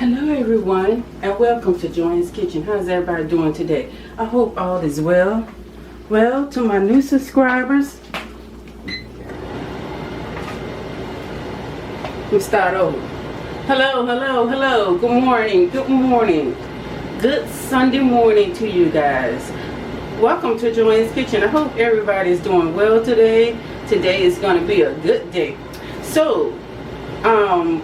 Hello everyone and welcome to Joanne's Kitchen. How's everybody doing today? I hope all is well. Well, to my new subscribers, we start over. Hello. Good morning. Good Sunday morning to you guys. Welcome to Joanne's Kitchen. I hope everybody's doing well today. Today is going to be a good day. So,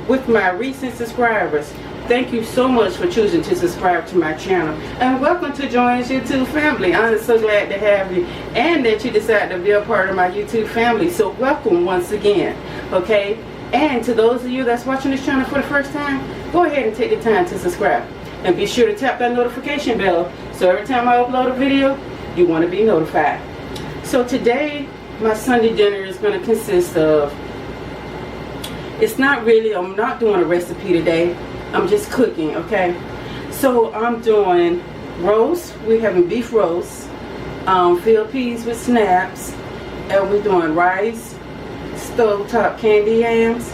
with my recent subscribers, thank you so much for choosing to subscribe to my channel. And welcome to Joanne's YouTube family. I'm so glad to have you and that you decided to be a part of my YouTube family. So welcome once again. Okay? And to those of you that's watching this channel for the first time, go ahead and take the time to subscribe. And be sure to tap that notification bell so every time I upload a video, you want to be notified. So today, my Sunday dinner is going to consist of, I'm not doing a recipe today. I'm just cooking, okay? So I'm doing roast. We're having beef roast, filled peas with snaps, and we're doing rice, stovetop candy yams,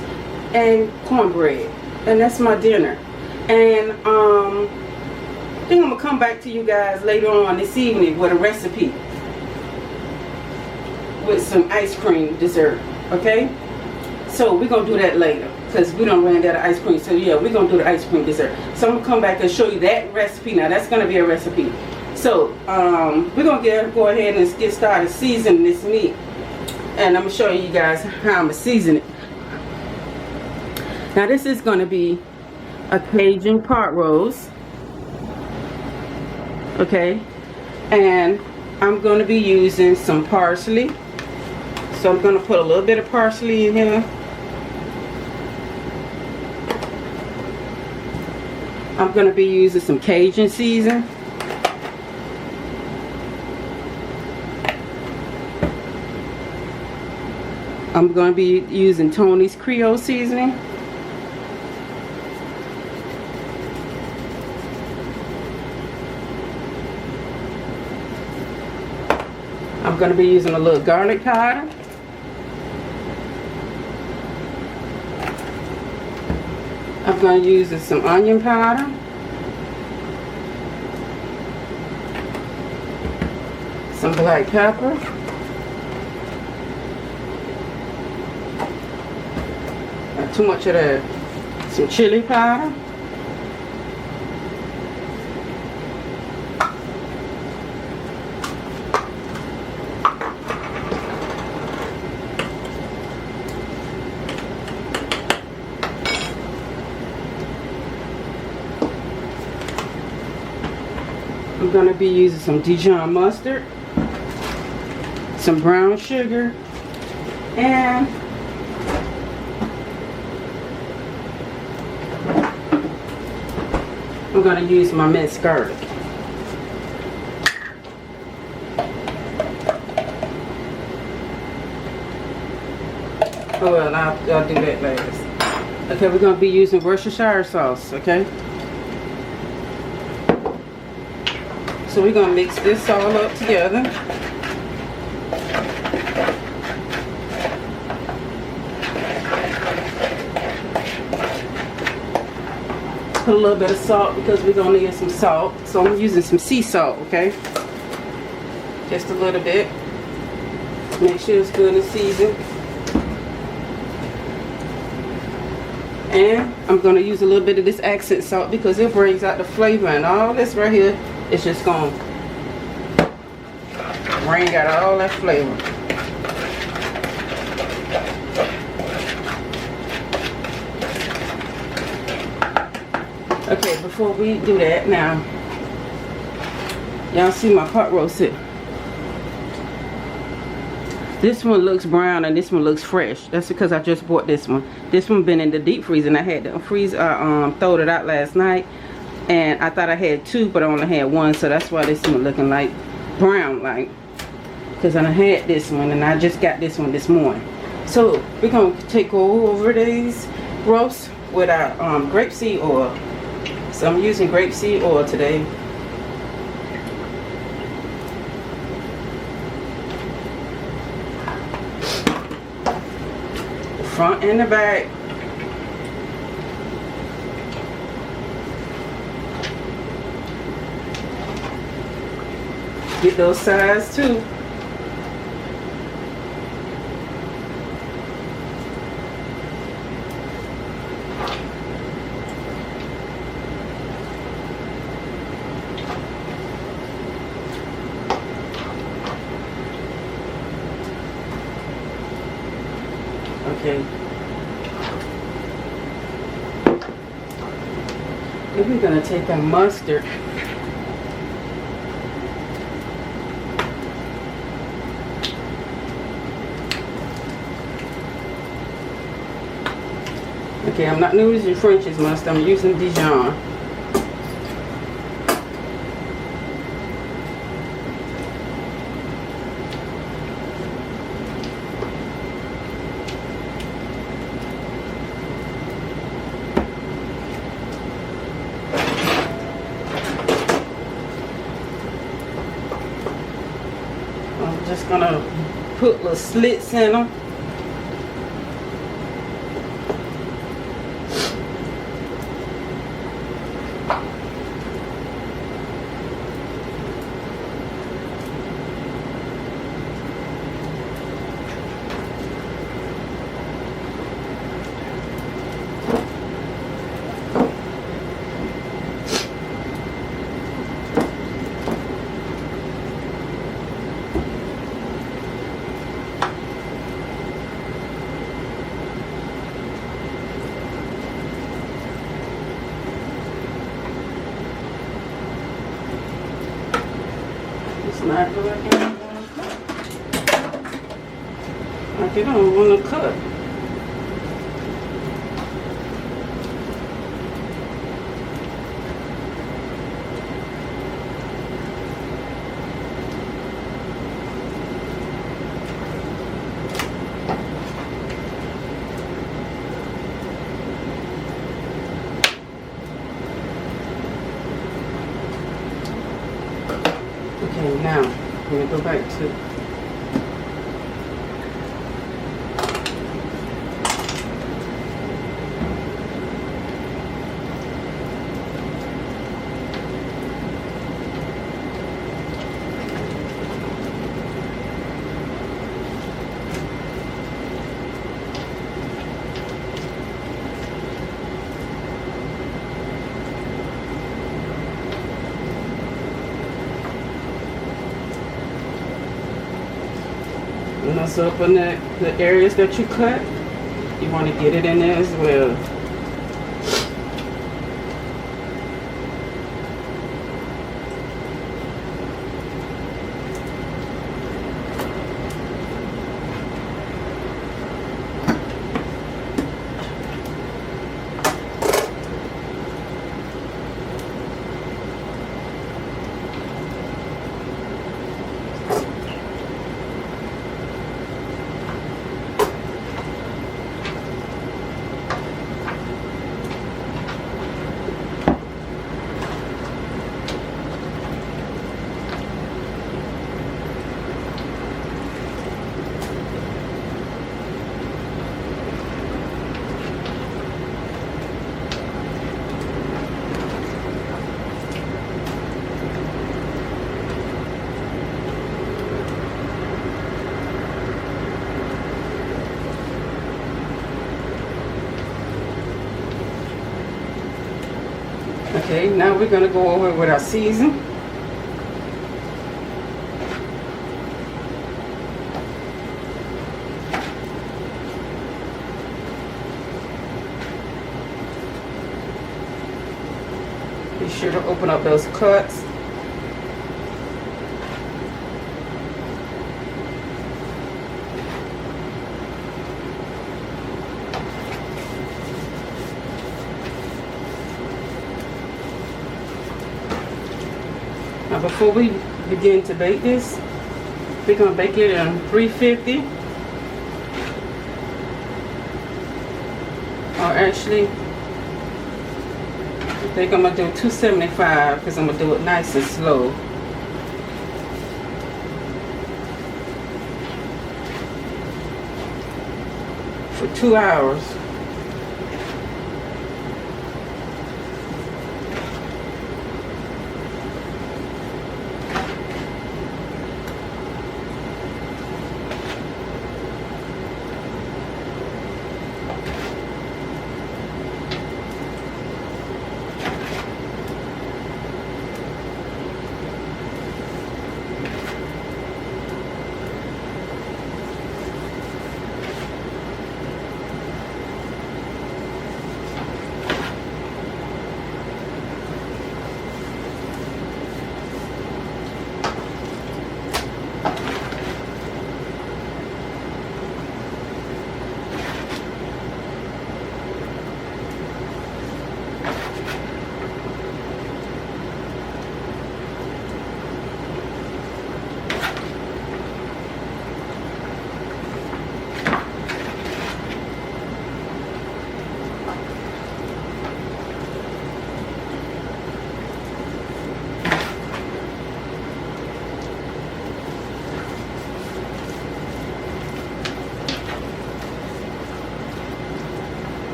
and cornbread. And that's my dinner. And I think I'm gonna come back to you guys later on this evening with a recipe with some ice cream dessert, okay? So we're gonna do that later because we don't ran out of ice cream. So yeah, we're gonna do the ice cream dessert. So I'm gonna come back and show you that recipe. Now that's gonna be a recipe. So we're gonna go ahead and get started seasoning this meat, and I'm gonna show you guys how I'm gonna season it. Now this is gonna be a Cajun pot roast, okay, and I'm gonna be using some parsley. So I'm gonna put a little bit of parsley in here. I'm going to be using some Cajun season. I'm going to be using Tony's Creole seasoning. I'm going to be using a little garlic powder. I'm going to use some onion powder, some black pepper, not too much of that, some chili powder, I'm going to be using some Dijon mustard, some brown sugar, and I'm going to use my minced garlic. Oh well, I'll do that later. Okay, we're going to be using Worcestershire sauce, okay? So we're going to mix this all up together. Put a little bit of salt because we're going to need some salt. So I'm using some sea salt, okay? Just a little bit. Make sure it's good and seasoned. And I'm going to use a little bit of this accent salt because it brings out the flavor, and all this right here, it's just going to bring out all that flavor. Okay, before we do that, now, y'all see my pot roast here. This one looks brown and this one looks fresh. That's because I just bought this one. This one been in the deep freeze, and I had to freeze, throwed it out last night. And I thought I had two, but I only had one, so that's why this one looking like brown, like, because I had this one and I just got this one this morning. So we're gonna go over these roasts with our grapeseed oil. So I'm using grapeseed oil today. The front and the back. Get those sides too. Okay. Then we're gonna take our mustard. Okay, I'm not using French's mustard, I'm using Dijon. I'm just gonna put little slits in them. It's not good like I don't want to cut. Okay, now I'm going to go back to up in the areas that you cut. You want to get it in there as well. Okay, now we're going to go over with our season. Be sure to open up those cuts. Now before we begin to bake this, we're going to bake it in 350. Or actually, I think I'm going to do 275 because I'm going to do it nice and slow. For 2 hours.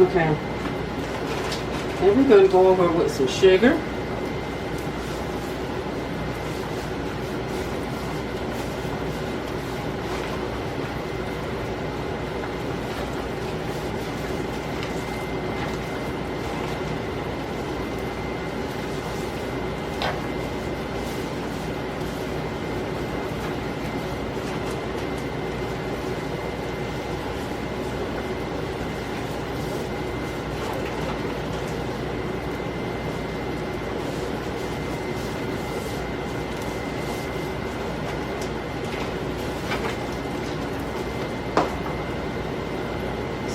Okay. And we're going to go over with some sugar.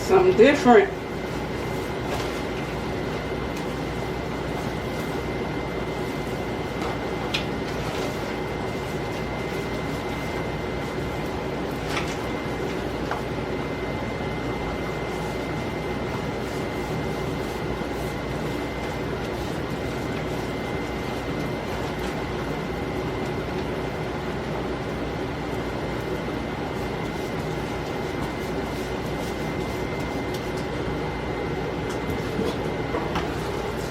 Something different.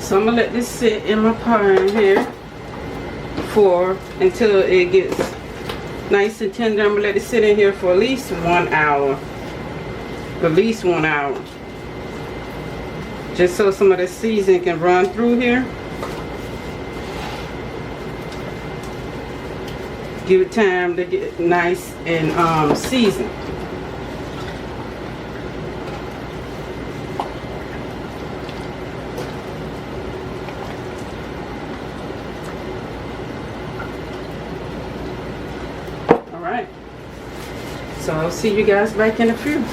So I'm gonna let this sit in my pan here until it gets nice and tender. I'm gonna let it sit in here for at least 1 hour. At least 1 hour. Just so some of the seasoning can run through here. Give it time to get nice and seasoned. Alright. So I'll see you guys back in a few.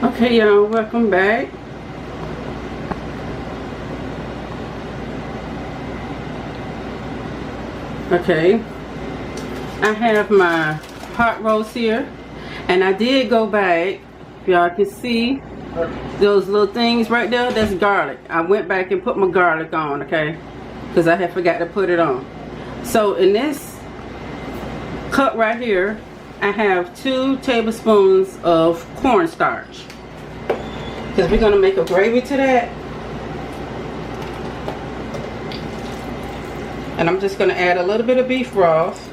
Okay, y'all, welcome back. Okay, I have my hot roast here, and I did go back. If y'all can see those little things right there, that's garlic. I went back and put my garlic on, okay, because I had forgot to put it on. So in this cup right here, I have 2 tablespoons of cornstarch, because we're going to make a gravy to that. And I'm just going to add a little bit of beef broth.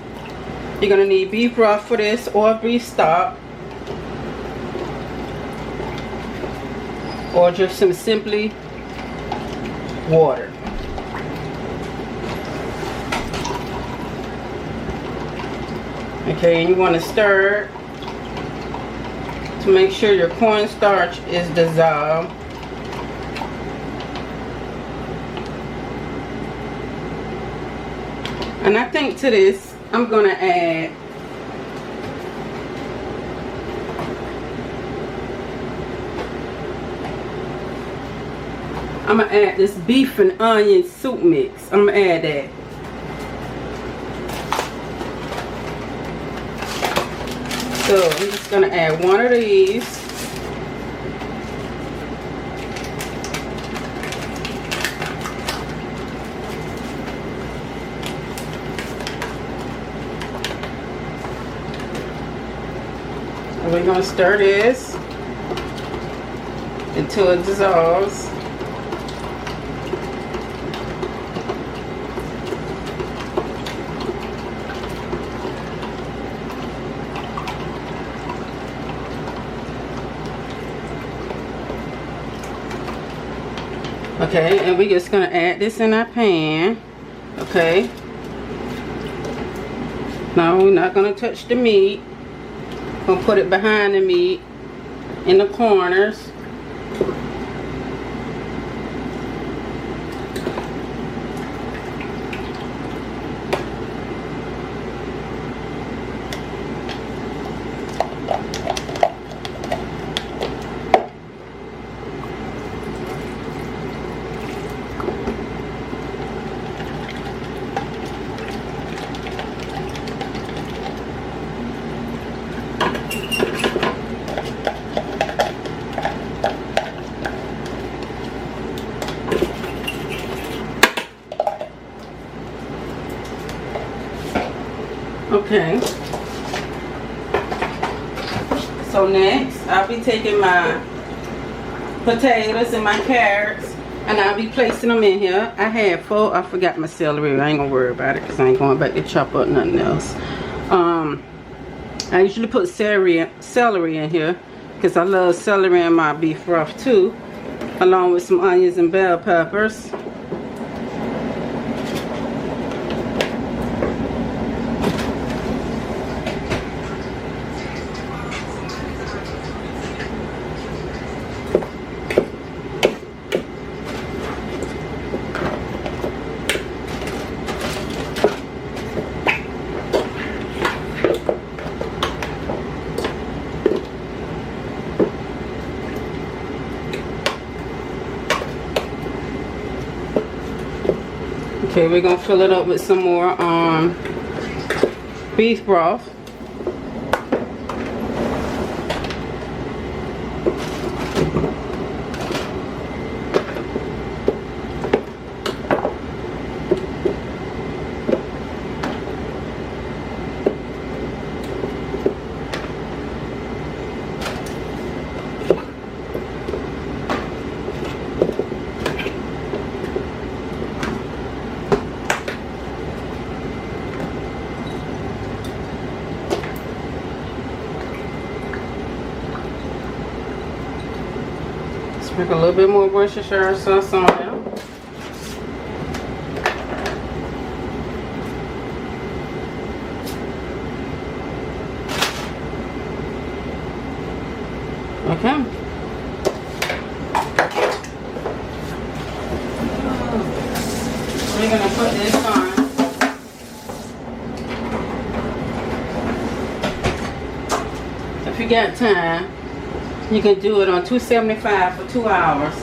You're going to need beef broth for this, or beef stock, or just some simply water. Okay, and you want to stir to make sure your cornstarch is dissolved. And I think to this, I'm going to add this beef and onion soup mix. I'm going to add that. So I'm just going to add 1 of these. And we're going to stir this until it dissolves. Okay, and we're just going to add this in our pan. Okay. Now we're not going to touch the meat. Gonna put it behind the meat in the corners. Okay, So next, I'll be taking my potatoes and my carrots, and I'll be placing them in here. I had 4. I forgot my celery. I ain't gonna worry about it because I ain't going back to chop up nothing else. I usually put celery in here because I love celery in my beef broth too, along with some onions and bell peppers. Okay, we're gonna fill it up with some more beef broth. Sprinkle a little bit more Worcestershire sauce on there. Okay. We're gonna put this on. If you got time, you can do it on 275 for 2 hours.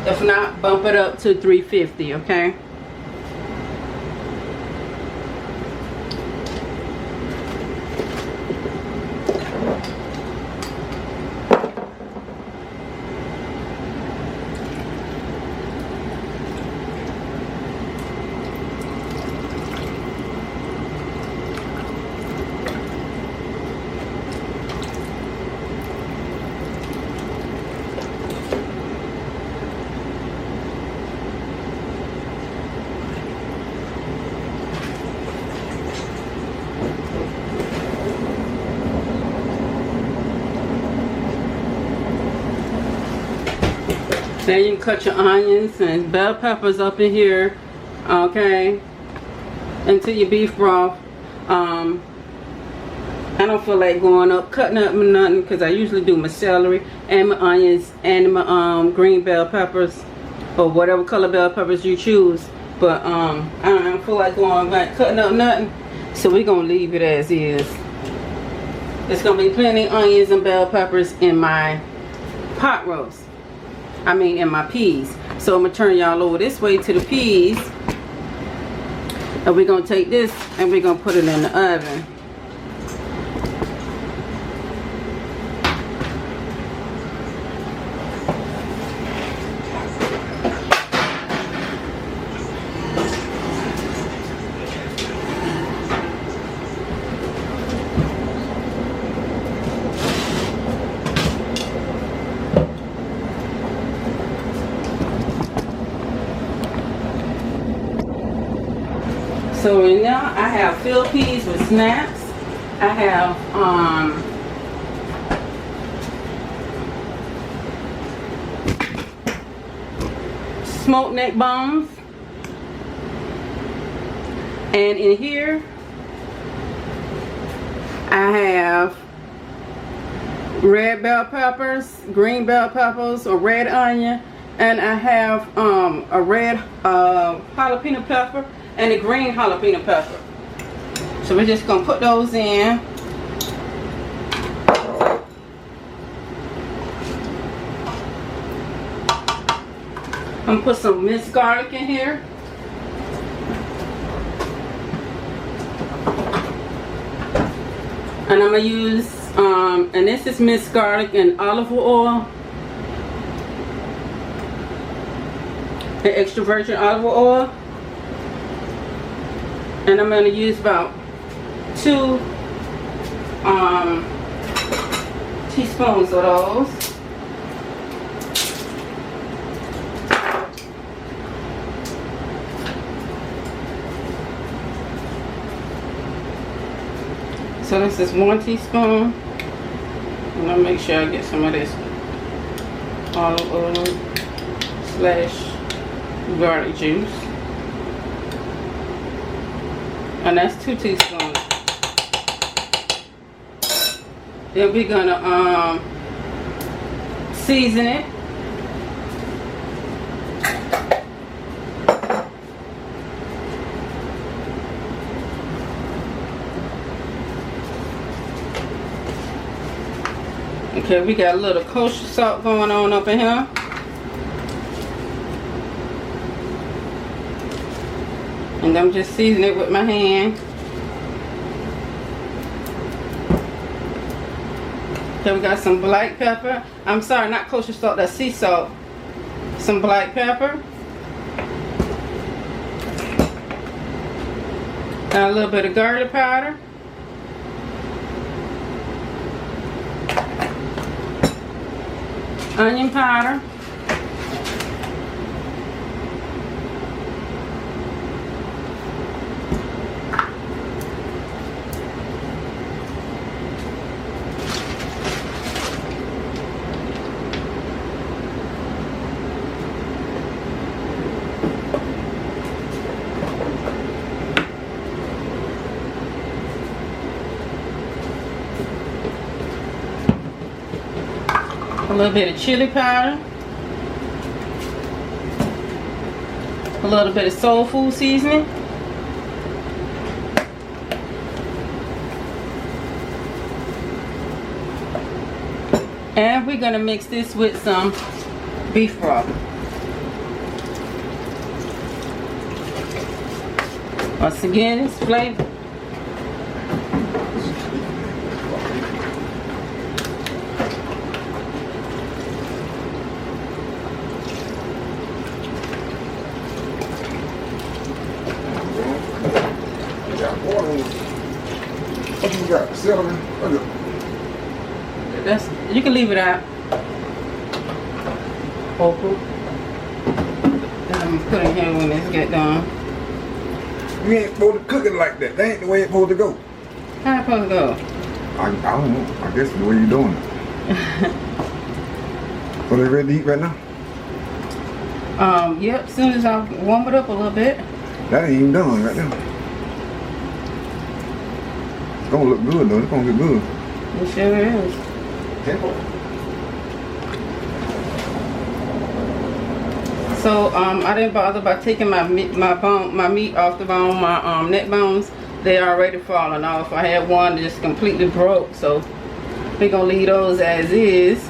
If not, bump it up to 350, okay? Then you can cut your onions and bell peppers up in here, okay, into your beef broth. I don't feel like going up, cutting up nothing, because I usually do my celery and my onions and my green bell peppers, or whatever color bell peppers you choose. But I don't feel like going back, cutting up nothing, so we're going to leave it as is. There's going to be plenty of onions and bell peppers in my pot roast. I mean in my peas. So I'm going to turn y'all over this way to the peas. And we're going to take this and we're going to put it in the oven. So now I have filled peas with snaps. I have smoked neck bones. And in here I have red bell peppers, green bell peppers, or red onion, and I have a red jalapeno pepper and a green jalapeno pepper. So we're just gonna put those in. I'm gonna put some minced garlic in here. And I'm gonna use and this is minced garlic and olive oil, and extra virgin olive oil. And I'm going to use about 2 teaspoons of those. So this is 1 teaspoon. I'm gonna make sure I get some of this olive oil / garlic juice. And that's 2 teaspoons. Then we're gonna season it. Okay, we got a little kosher salt going on up in here. And I'm just seasoning it with my hand. Okay, we got some black pepper. I'm sorry, not kosher salt, that's sea salt. Some black pepper. And a little bit of garlic powder. Onion powder. A little bit of chili powder, a little bit of soul food seasoning, and we're going to mix this with some beef broth. Once again, it's flavor. What you got? Celery? That's, you can leave it out. Okra. And I'm putting here when this get done. You ain't supposed to cook it like that. That ain't the way it's supposed to go. How it supposed to go? I don't know. I guess the way you're doing it. So they ready to eat right now? Yep, as soon as I warm it up a little bit. That ain't even done right now. It's gonna look good though. It's gonna get good. It sure is. So I didn't bother by taking my meat off the bone, my neck bones. They already falling off. I had one that just completely broke, so we're gonna leave those as is.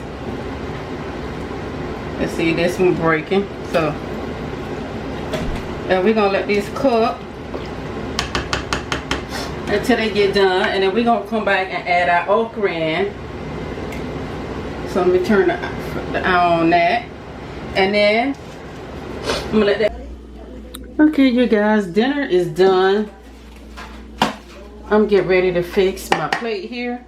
Let's see, this one breaking. So, and we're gonna let this cook until they get done, and then we're gonna come back and add our okra in. So let me turn the eye on that, and then I'm gonna let that. Okay, you guys, dinner is done. I'm getting ready to fix my plate here.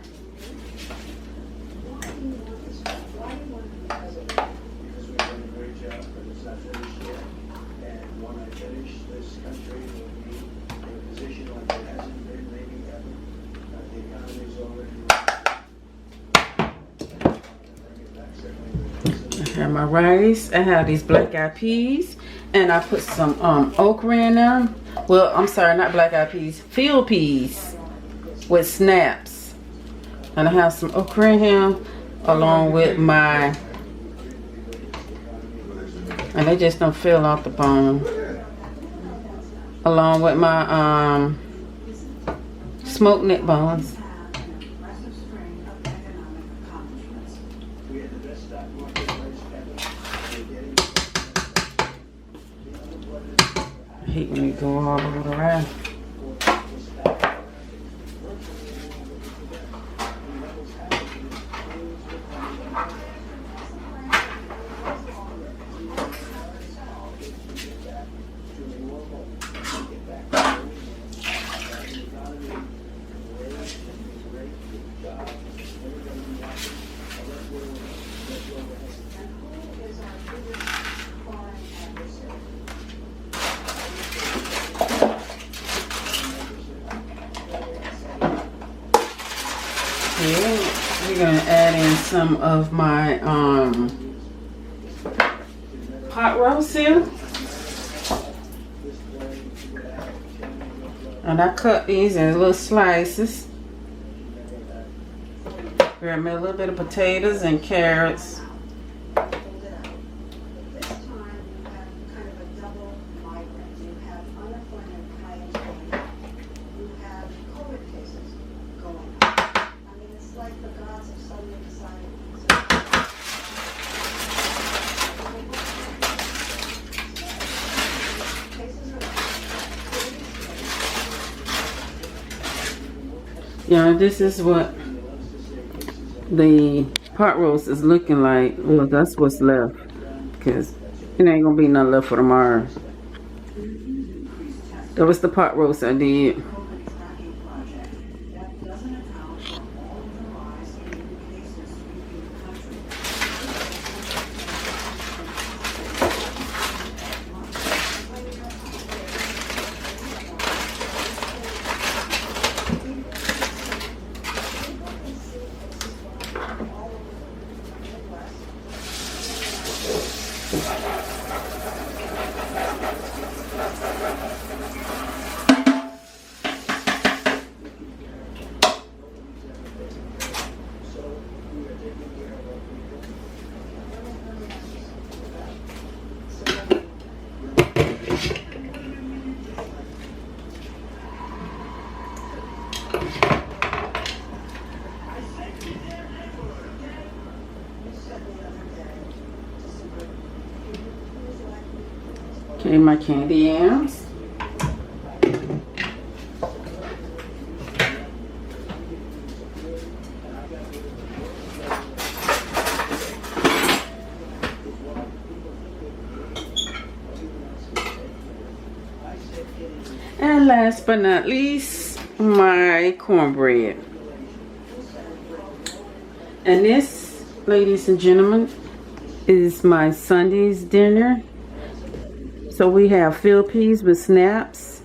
I have my rice. I have these black eyed peas, and I put some okra in there. Well, I'm sorry, not black eyed peas, field peas with snaps. And I have some okra in here along with my, and they just don't feel off the bone, along with my smoked neck bones. I hate when you go all the way around. Okay, we're gonna add in some of my pot roast here. And I cut these in little slices. Grab me a little bit of potatoes and carrots. Yeah, this is what the pot roast is looking like. Well, that's what's left, because it ain't gonna be nothing left for tomorrow. That was the pot roast I did. Okay, my candy yams. And last but not least, my cornbread. And this, ladies and gentlemen, is my Sunday's dinner. So we have field peas with snaps,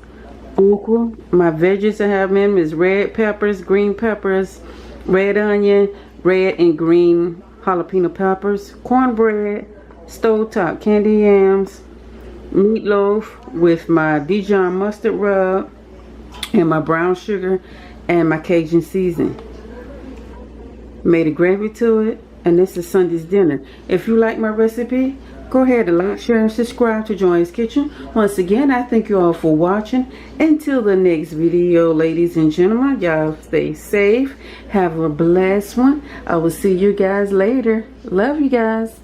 okra. My veggies I have in is red peppers, green peppers, red onion, red and green jalapeno peppers, cornbread, stovetop candy yams, meatloaf with my Dijon mustard rub, and my brown sugar and my Cajun seasoning. Made a gravy to it, and this is Sunday's dinner. If you like my recipe, go ahead and like, share, and subscribe to Joy's Kitchen. Once again, I thank you all for watching. Until the next video, ladies and gentlemen, y'all stay safe. Have a blessed one. I will see you guys later. Love you guys.